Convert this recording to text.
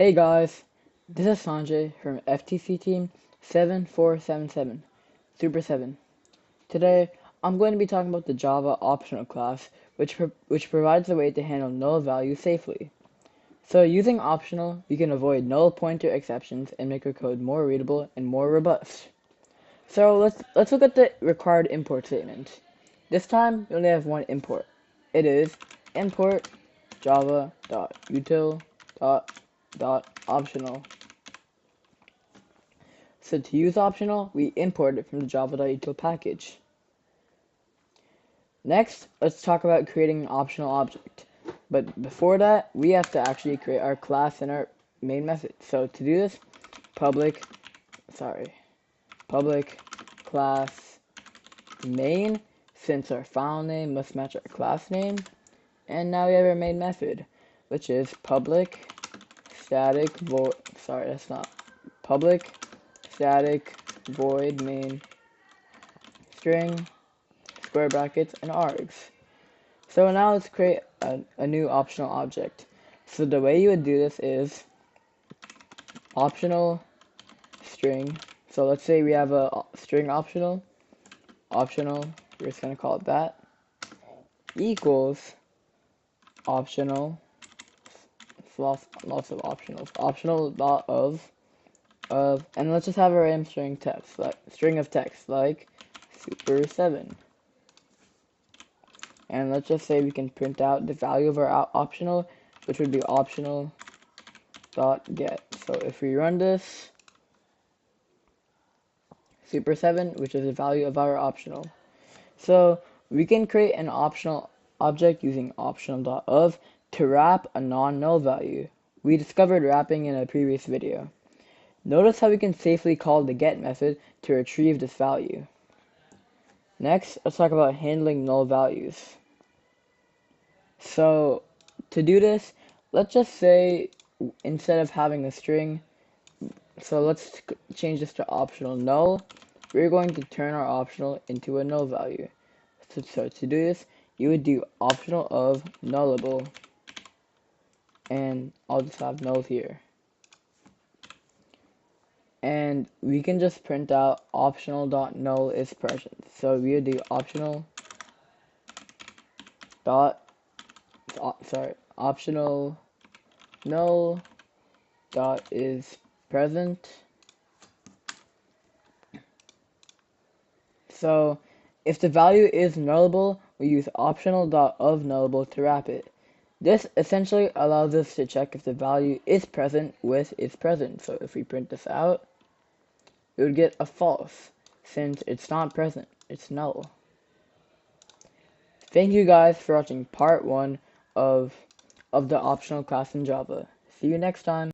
Hey guys, this is Sanjay from FTC Team 7477, Super 7. Today, I'm going to be talking about the Java optional class, which provides a way to handle null values safely. So using optional, you can avoid null pointer exceptions and make your code more readable and more robust. So let's look at the required import statement. This time, we only have one import. It is import java.util.optional. So to use optional, we import it from the java.util package. Next, let's talk about creating an optional object. But before that, we have to actually create our class and our main method. So to do this, public class main, since our file name must match our class name. And now we have our main method, which is public static void, public static void main string, square brackets, and args. So now let's create a new optional object. So the way you would do this is optional string. So let's say we have a string optional, we're just going to call it that, equals optional, lots of optionals, optional dot of, and let's just have a random string text, like string of text, like super 7. And let's just say we can print out the value of our optional, which would be optional dot get. So if we run this, super 7, which is the value of our optional. So we can create an optional object using optional.of to wrap a non-null value. We discovered wrapping in a previous video. Notice how we can safely call the get method to retrieve this value. Next, let's talk about handling null values. So to do this, let's just say instead of having a string, so let's change this to optional null. We're going to turn our optional into a null value. So to do this, you would do optional of nullable, and I'll just have null here. And we can just print out optional.null is present. So we would do optional dot optional null dot is present. So if the value is nullable, we use optional dot of nullable to wrap it. This essentially allows us to check if the value is present with is present. So if we print this out, it would get a false, since it's not present, it's null. Thank you guys for watching part 1 of the optional class in Java. See you next time.